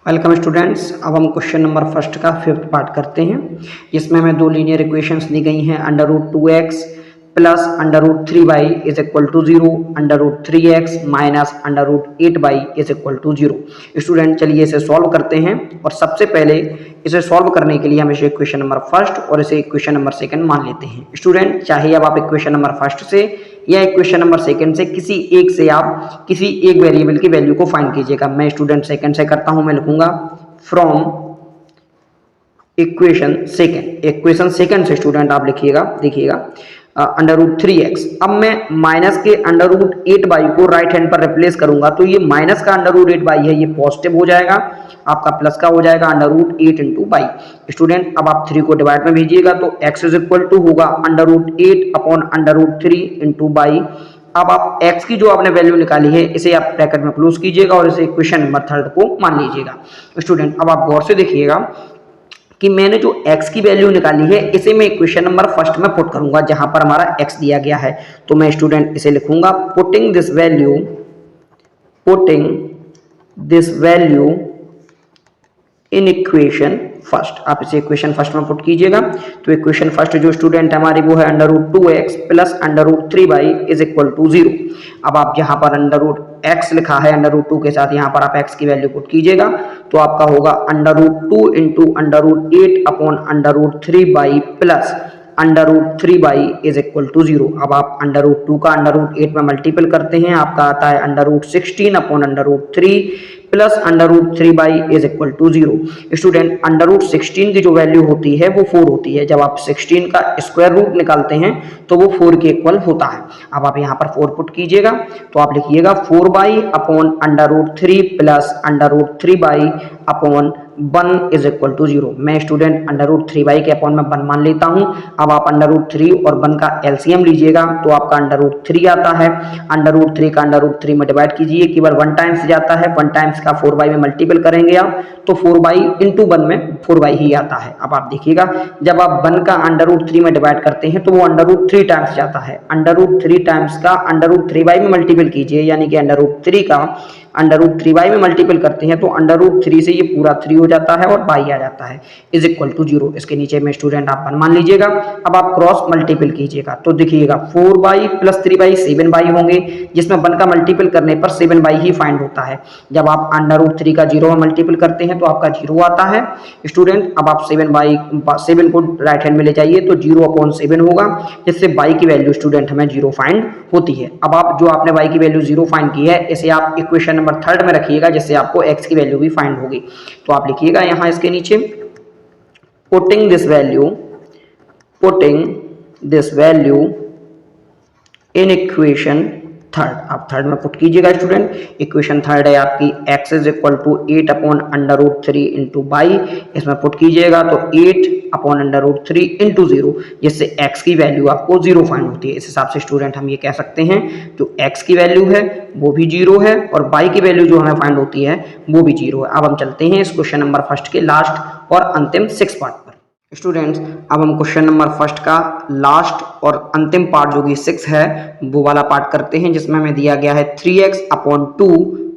Welcome students. अब हम question number first का फिफ्थ पार्ट करते हैं, जिसमें हमें दो लीनियर इक्वेशंस दी गई हैं। Under root 2x plus under root 3y is equal to 0, under root 3x minus under root 8y is equal to 0। Student चलिए इसे सॉल्व करते हैं, और सबसे पहले इसे सॉल्व करने के लिए हम इसे इक्वेशन नंबर फर्स्ट और इसे इक्वेशन नंबर सेकंड मान लेते हैं। स्टूडेंट चाहे अब आप इक्वेशन नंबर फर्स्ट से या इक्वेशन नंबर सेकंड से किसी एक से आप किसी एक वेरिएबल की वैल्यू को फाइंड कीजिएगा। मैं स्टूडेंट सेकंड से करता हूं, मैं लिखूंगा फ्रॉम इक्वेशन सेकंड से स्टूडेंट आप लिखिएगा, देखिएगा अंडर रूट 3x। अब मैं माइनस के अंडर रूट 8y को राइट हैंड पर रिप्लेस करूंगा, तो ये माइनस का अंडर रूट 8y है, ये पॉजिटिव हो जाएगा, आपका प्लस का हो जाएगा under root 8 into by. Student अब आप 3 को डिवाइड में भेजिएगा, तो x इज इक्वल टू होगा under root 8 upon under root 3 into by. अब आप x की जो आपने वैल्यू निकाली है इसे आप ब्रैकेट में क्लोज कीजिएगा और इसे इक्वेशन नंबर थर्ड को मान लीजिएगा। स्टूडेंट अब आप गौर से देखिएगा कि मैंने जो x की वैल्यू निकाली है इसे मैं इक्वेशन नंबर फर्स्ट में पुट करूंगा, जहां पर हमारा x दिया गया है। तो मैं स्टूडेंट इसे लिखूंगा putting this value in equation first. आप इसे इक्वेशन फर्स्ट में पुट कीजिएगा, तो इक्वेशन फर्स्ट जो स्टूडेंट हमारी वो है under root 2x plus under root 3y is equal to 0। अब आप यहाँ पर अंडर रूट x लिखा है अंडर रूट 2 के साथ, यहाँ पर आप x की वैल्यू पुट कीजिएगा, तो आपका होगा under root 2 into under root 8 upon under root 3y plus under root 3y is equal to 0। अब आप अंडर रूट 2 का अंडर रूट 8 में मल्टीपल करते हैं, आपका आता है under root 16 upon under root 3 plus under root 3y is equal to 0। Student under root 16 की जो वैल्यू होती है वो 4 होती है। जब आप 16 का स्क्वायर रूट निकालते हैं तो वो 4 के इक्वल होता है। अब आप यहाँ पर 4 पुट कीजिएगा, तो आप लिखिएगा 4y upon under root 3 plus under root 3y upon 1 is equal to 0। मैं स्टूडेंट अंडर रूट 3y के अपॉन में 1 मान लेता हूं। अब आप अंडर रूट 3 और 1 का एलसीएम लीजिएगा, तो आपका अंडर रूट 3 आता है। अंडर रूट 3 का अंडर रूट 3 में डिवाइड कीजिए, केवल 1 टाइम्स जाता है, 1 टाइम्स का 4y में मल्टीपल करेंगे आप, तो 4y इंटू 1 में 4y ही आता है। अब आप देखिएगा जब आप 1 का अंडर रूट 3 में डिवाइड करते हैं तो वो अंडर रूट 3 टाइम्स जाता है। अंडर रूट 3 टाइम्स का अंडर रूट 3y में मल्टीपल कीजिए, यानी कि अंडर रूट 3 का अंडर रूट 3y में मल्टीपल करते हैं तो अंडर रूट 3 से ये पूरा 3 हो जाता है और y आ जाता है इज इक्वल टू 0। इसके नीचे में स्टूडेंट आप 1 मान लीजिएगा। अब आप क्रॉस मल्टीपल कीजिएगा, तो देखिएगा 4y प्लस 3y 7y होंगे, जिसमें 1 का मल्टीपल करने पर 7y ही फाइंड होता है। जब आप अंडर रूट 3 का 0 में मल्टीपल करते हैं तो आपका 0 आता है। स्टूडेंट अब आप 7 को राइट हैंड में ले जाइए, तो 0 अपॉन 7 होगा, जिससे y की वैल्यू स्टूडेंट हमें 0 फाइंड होती है। अब आप जो आपने y की वैल्यू 0 फाइंड की है इसे आप इक्वेशन नंबर थर्ड में रखिएगा, जिससे आपको x की वैल्यू भी फाइंड होगी। तो आप लिखिएगा यहां इसके नीचे putting this value in equation third. आप थर्ड में पुट कीजिएगा स्टूडेंट। इक्वेशन थर्ड है आपकी x is equal to 8 upon under root 3 into by. इसमें पुट कीजिएगा तो 8 अपॉन अंडर रूट 3 इंटू 0, जिससे x की वैल्यू आपको 0 फाइंड होती है। इस हिसाब से स्टूडेंट हम ये कह सकते हैं जो x की वैल्यू है वो भी 0 है और y की वैल्यू जो हमें फाइंड होती है वो भी 0 है। अब हम चलते हैं इस क्वेश्चन नंबर फर्स्ट के लास्ट और अंतिम 6 पार्ट पर। स्टूडेंट्स अब हम क्वेश्चन नंबर फर्स्ट का लास्ट और अंतिम पार्ट जो कि 6 है वो वाला पार्ट करते हैं, जिसमें हमें दिया गया है 3x अपॉन 2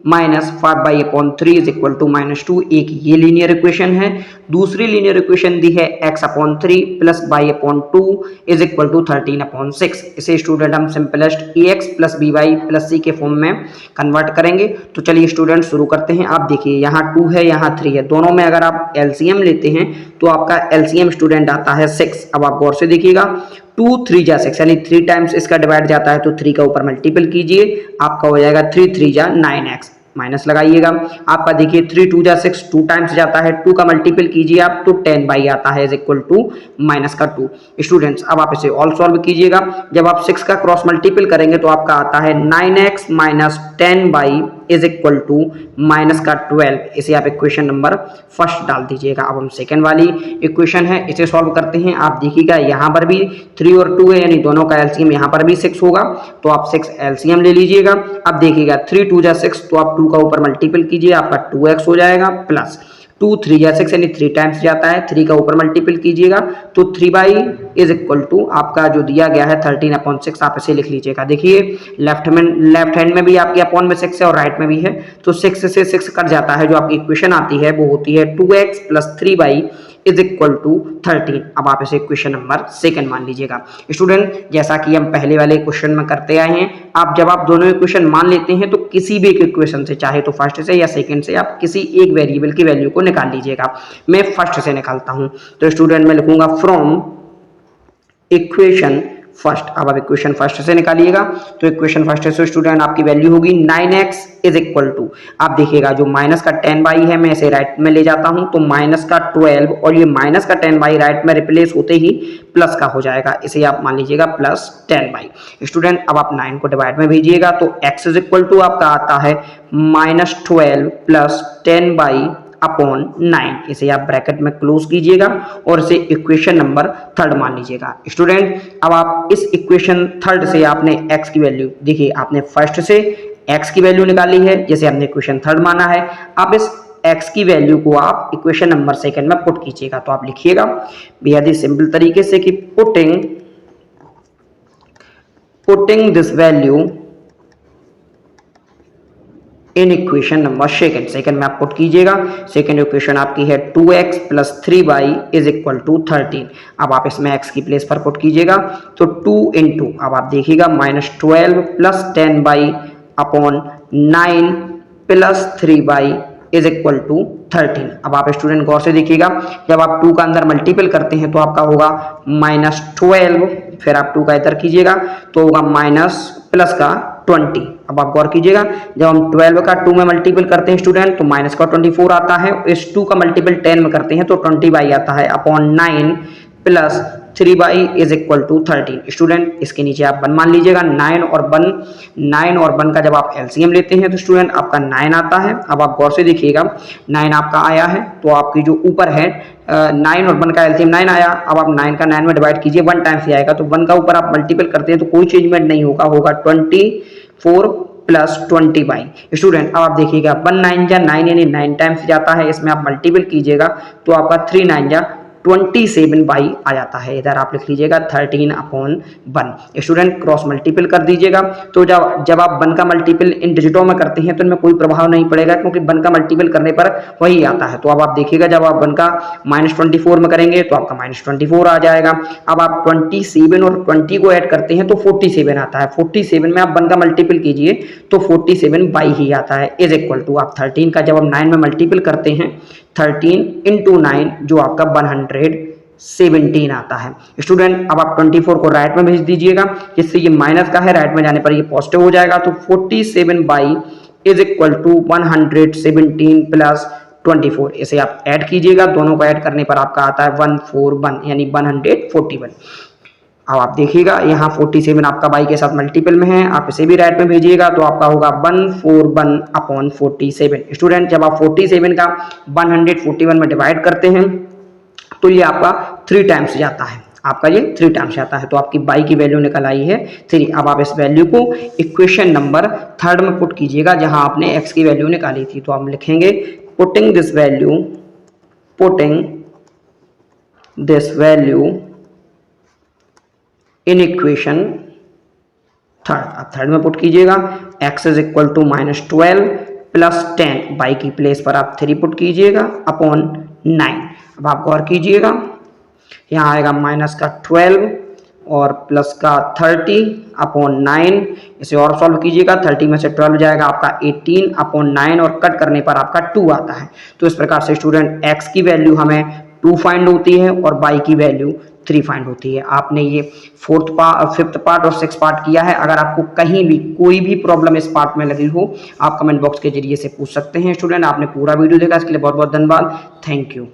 minus 5y upon 3 is equal to -2। एक ये लीनियर इक्वेशन है। दूसरी लीनियर इक्वेशन दी है x अपॉन 3 plus y upon 2 is equal to 13 upon 6। इसे स्टूडेंट हम simplest ax plus by plus c के फॉर्म में कन्वर्ट करेंगे। तो चलिए स्टूडेंट शुरू करते हैं। आप देखिए यहाँ 2 है, यहाँ 3 है, दोनों में अगर आप एलसीएम लेते हैं तो आपका एलसीएम स्टूडेंट आता है 6। अब आप गौर से देखिएगा 2 3 जा 6, यानी 3 टाइम्स इसका डिवाइड जाता है, तो 3 का ऊपर मल्टीपल कीजिए, आपका हो जाएगा 3 3 जा 9x, माइनस लगाइएगा। आपका देखिए 3 2 जा 6, 2 टाइम्स जाता है, 2 का मल्टीपल कीजिए आप, तो 10y आता है इज इक्वल टू माइनस का 2। स्टूडेंट्स अब आप इसे ऑल सॉल्व कीजिएगा। जब आप 6 का क्रॉस मल्टीपल करेंगे तो आपका आता है 9x minus 10y is equal to minus का 12। इसे आप इक्वेशन नंबर फर्स्ट डाल दीजिएगा। अब हम सेकंड वाली इक्वेशन है इसे सॉल्व करते हैं। आप देखिएगा यहाँ पर भी 3 और 2 है, यानी दोनों का एलसीएम यहाँ पर भी 6 होगा, तो आप 6 एलसीएम ले लीजिएगा। अब देखिएगा 3 2 जा 6, तो आप 2 का ऊपर मल्टीपल कीजिए, आपका 2x हो जाएगा प्लस 2 3 या 6 यानी 3 टाइम्स जाता है, 3 का ऊपर मल्टीपल कीजिएगा तो 3 इज इक्वल टू आपका जो दिया गया है 13/6, आप इसे लिख लीजिएगा। देखिए लेफ्ट हैंड में भी आपके अपॉन में 6 है और राइट में भी है, तो 6 से 6 कट जाता है, जो आपकी इक्वेशन आती है वो होती है 2x + 3y is equal to 13। अब आप इसे क्वेश्चन नंबर सेकंड मान लीजिएगा। स्टूडेंट जैसा कि हम पहले वाले क्वेश्चन में करते आए हैं, आप जब आप दोनों इक्वेशन मान लेते हैं तो किसी भी एक इक्वेशन से, चाहे तो फर्स्ट से या सेकंड से, आप किसी एक वेरिएबल की वैल्यू को निकाल लीजिएगा। मैं फर्स्ट से निकालता हूं, तो स्टूडेंट मैं लिखूंगा फ्रॉम इक्वेशन फर्स्ट। अब आप इक्वेशन फर्स्ट से निकालिएगा, तो इक्वेशन फर्स्ट से स्टूडेंट आपकी वैल्यू होगी 9x इज इक्वल टू, आप देखिएगा जो माइनस का 10y है मैं इसे राइट में ले जाता हूं, तो माइनस का 12 और ये माइनस का 10y राइट में रिप्लेस होते ही प्लस का हो जाएगा, इसे आप मान लीजिएगा प्लस 10y। स्टूडेंट अब आप 9 को डिवाइड में भेजिएगा, तो x इज इक्वल टू आपका आता है -12 + 10y अपॉन 9, इसे आप ब्रैकेट में क्लोज कीजिएगा और इसे इक्वेशन नंबर थर्ड मान लीजिएगा। स्टूडेंट अब आप इस इक्वेशन थर्ड से आपने x की वैल्यू, देखिए आपने फर्स्ट से x की वैल्यू निकाली है जैसे हमने इक्वेशन थर्ड माना है, अब इस x की वैल्यू को आप इक्वेशन नंबर सेकंड में पुट कीजिएगा। तो आप लिखिएगा बेहद ही सिंपल तरीके से कि putting this value in equation number second में आप पुट कीजिएगा। सेकंड इक्वेशन आपकी है 2x + 3y is equal to 13। अब आप इसमें x की प्लेस पर पुट कीजिएगा, तो 2 इंटू, अब आप देखिएगा -12 + 10y upon 9 + 3y is equal to 13। अब आप स्टूडेंट गौर से देखिएगा, जब आप 2 का अंदर मल्टीपल करते हैं तो आपका होगा -12, फिर आप 2 का इधर कीजिएगा तो होगा माइनस प्लस का 20। अब आप गौर कीजिएगा, जब हम 12 का 2 में मल्टीपल करते हैं स्टूडेंट तो माइनस का 24 आता है, इस 2 का मल्टीपल 10 में करते हैं तो 20y आता है upon 9 + 3y is equal to 13। Student इसके नीचे आप 1 मान लीजिएगा, 9 और 1 का जब आप एलसीएम लेते हैं तो स्टूडेंट आपका 9 आता है। अब आप गौर से देखिएगा 9 आपका आया है, तो आपकी जो ऊपर है 9 और 1 का एलसीएम 9 आया, अब आप 9 का 9 में डिवाइड कीजिए, 1 टाइम्स ही आएगा, तो 1 का ऊपर आप मल्टीपल करते हैं तो कोई चेंजमेंट नहीं होगा, होगा 24 + 20y। स्टूडेंट अब आप देखिएगा 1 9 जा 9 यानी 9 टाइम्स जाता है, इसमें आप मल्टीपल कीजिएगा तो आपका 3 9 जा 27y आ जाता है, इधर आप लिख लीजिएगा 13/1। स्टूडेंट क्रॉस मल्टीपल कर दीजिएगा, तो जब आप 1 का मल्टीपल इन डिजिटों में करते हैं तो इनमें कोई प्रभाव नहीं पड़ेगा, क्योंकि 1 का मल्टीपल करने पर वही आता है। तो अब आप देखिएगा जब आप 1 का -24 में करेंगे तो आपका -24 आ जाएगा। अब आप 27 और 20 को ऐड करते हैं तो 47 आता है, 47 में आप 1 का मल्टीपल कीजिए तो 47y ही आता है इज इक्वल टू, आप 13 का जब आप 9 में मल्टीपल करते हैं 13 × 9 जो आपका 117 आता है। स्टूडेंट अब आप 24 को राइट में भेज दीजिएगा, जिससे ये माइनस का है, राइट में जाने पर ये पॉजिटिव हो जाएगा, तो 47y इज इक्वल टू 117 + 24, इसे आप ऐड कीजिएगा, दोनों को ऐड करने पर आपका आता है 141 यानी 141। अब आप देखिएगा यहाँ 47 आपका y के साथ मल्टीपल में है, आप इसे भी राइट में भेजिएगा तो आपका होगा 141/47। स्टूडेंट जब आप 47 का 141 में डिवाइड करते हैं तो ये आपका 3 टाइम्स जाता है, आपका ये 3 टाइम्स जाता है, तो आपकी y की वैल्यू निकल आई है 3। अब आप इस वैल्यू को इक्वेशन नंबर थर्ड में पुट कीजिएगा जहां आपने x की वैल्यू निकाली थी, तो आप लिखेंगे putting this value in equation third. अब थर्ड में पुट कीजिएगा, x is equal to -12 + 10, y की प्लेस पर आप 3 पुट कीजिएगा अपॉन 9। अब आप गौर कीजिएगा यहाँ आएगा माइनस का 12 और प्लस का 30 अपॉन 9, इसे और सॉल्व कीजिएगा, 30 में से 12 जाएगा आपका 18 अपॉन 9 और कट करने पर आपका 2 आता है। तो इस प्रकार से स्टूडेंट x की वैल्यू हमें 2 फाइंड होती है और y की वैल्यू 3 फाइंड होती है। आपने ये 5th पार्ट और 6th पार्ट किया है, अगर आपको कहीं भी कोई भी प्रॉब्लम इस पार्ट में लगी हो आप कमेंट बॉक्स के जरिए से पूछ सकते हैं। स्टूडेंट आपने पूरा वीडियो देखा, इसके लिए बहुत बहुत धन्यवाद, थैंक यू।